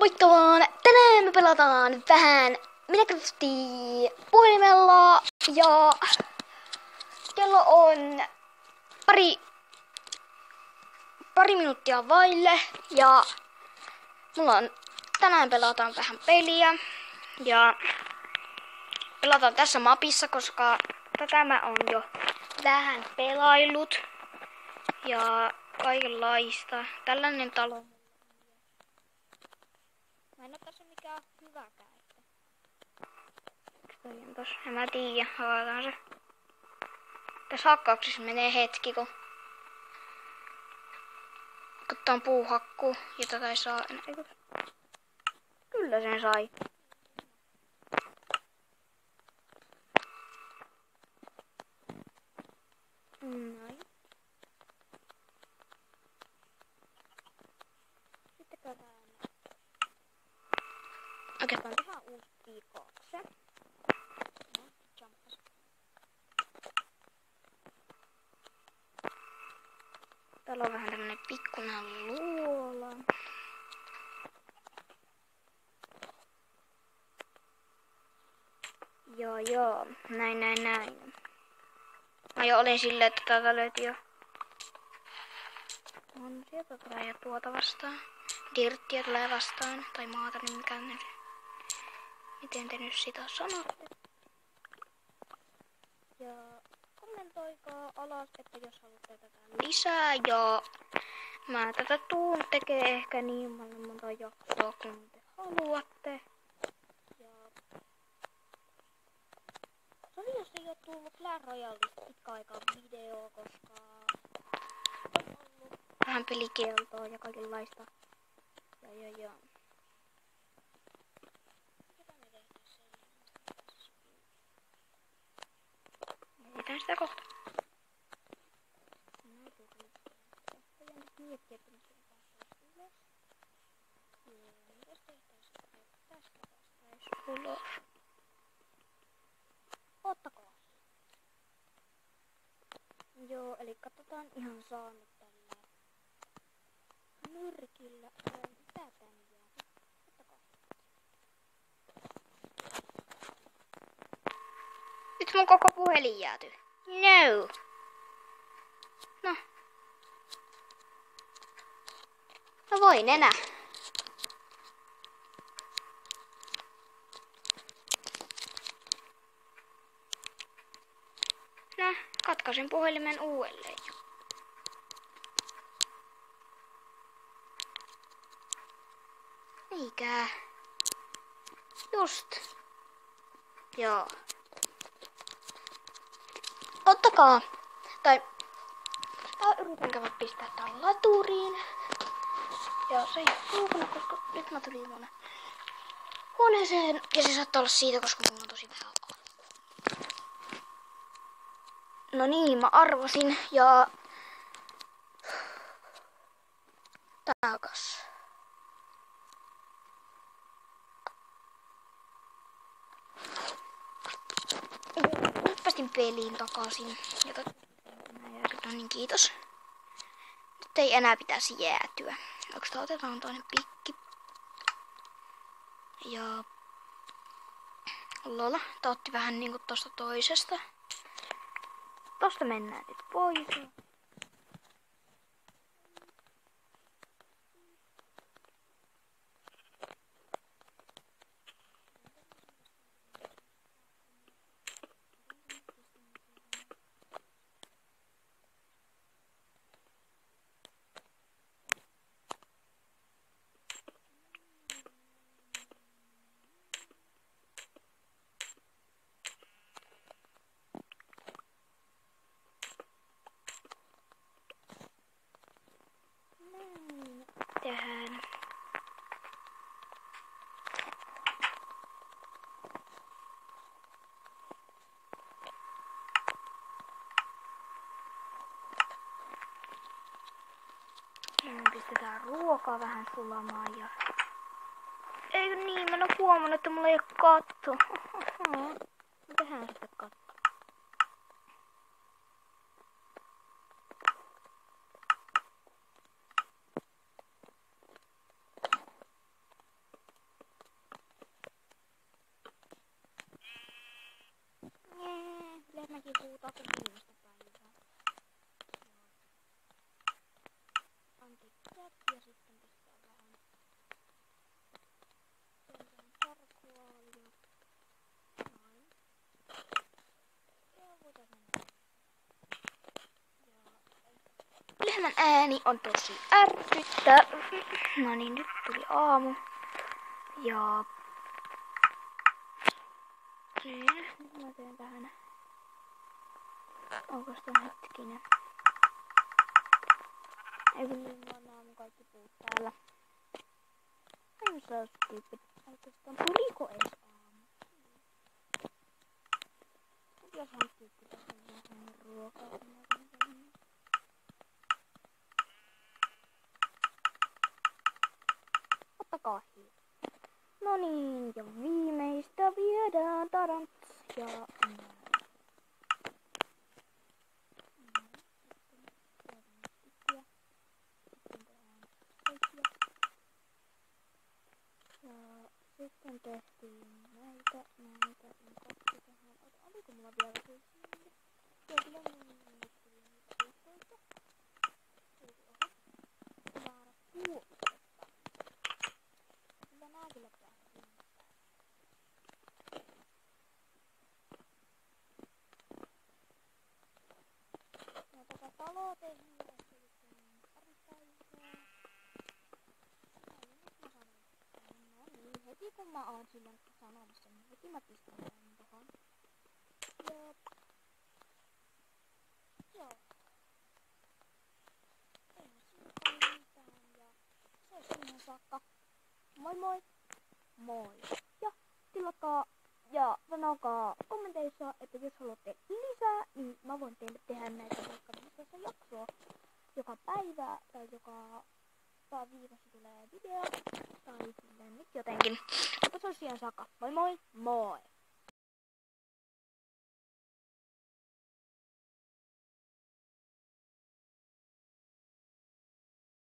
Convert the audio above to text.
Moikka vaan! Tänään me pelataan vähän Minecraftia puhelimella ja kello on pari minuuttia vaille ja tänään pelataan vähän peliä ja pelataan tässä mapissa, koska tätä mä oon jo vähän pelaillut ja kaikenlaista. Tällainen talo. Mä en oo tässä mikään hyväkään. En mä tiedä, avataan se. Tässä hakkauksessa menee hetki, kun tää on puuhakku ja tätä ei saa enää. Kyllä sen sai. Noin. Sitten katsotaan. Oikeastaan tehdään uusi piikokse. No, jumppas. Täällä on vähän tämmönen pikkuinen luola. Joo, näin. Mä jo olin silleen, että täältä löytyi jo. On sieltä tulee jo tuota vastaan. Dirttiä tulee vastaan. Tai maata, niin mikä nyt. Miten te nyt sitä sanotte? Ja kommentoikaa alas, että jos haluatte tätä lisää. Ja mä tätä tuun tekee ehkä niin monta jaksoa kuin te haluatte. Ja sori, jos ei oo tullut Clash Royalesta pitkä aikaa video, koska on ollut vähän pelikieltoa ja kaikenlaista. Ja. Mietitään sitä kohta. Miettiä, että miten päästäis ylös. Mitäs tehtäis? Tästä päästäis ulos. Ottakaa. Joo, eli katsotaan ihan saanut tällä nyrkillä. Mitä tänne jää? Ottakaa. Nyt mun koko puhelin jäätyy. No. No voin enää. No, katkaisin puhelimen uudelleen. Eikä. Just. Joo. Ottakaa. Tai yritän käydä pistää tän laturiin. Ja se ei ruukana, koska nyt mä tulin tuonne huoneeseen. Ja se saattaa olla siitä, koska mulla on tosi vähän alkua. No niin, mä arvasin ja takas. Hyppäsin peliin takaisin. No niin, kiitos. Nyt ei enää pitäisi jäätyä. Oikeastaan otetaan toinen pikki. Ja lola, tää otti vähän niinku tosta toisesta. Tosta mennään nyt pois. Tähän. Pistetään ruokaa vähän sulamaan ja... Eikö niin, mä en oo huomannut, että mulla ei oo katto. Tehdään sitten katto. ääni on tosi ärsyttävä. No niin, nyt tuli aamu. Ja... Nyt mä teen tähän. Onko sitä hetkinen? Ei kun niin on aamu kaikki puut täällä. I'm so stupid. Oikeastaan tuliko ees aamu? Jos hankkiutti tässä vähän ruokaa. Ottakaa hiiltä. No niin, ja viimeistä viedään tarants. Ja... Sitten tehtiin näitä. Kaksi tähän. Oliko mulla vielä kuitenkin? Joo, kyllä nyt tuli niitä puutteita. Väärä puolesta. Kyllä nää kyllä pitää riittää. Ja tätä taloa tehdään tässä sitten pari päivää. Heti kun mä oon silloin sanomassa, niin heti mä pistän tämän tohon. Ja... Joo. Ei siinä ole mitään ja se on siihen saakka. Moi moi! Moi! Ja tilatkaa ja sanokaa kommenteissa, että jos haluatte lisää, niin mä voin teille tehdä näitä vaikka tässä jaksoa joka päivä tai joka viikossa tulee video tai silleen nyt jotenkin. Mutta se on siihen saakka. Moi moi! Moi!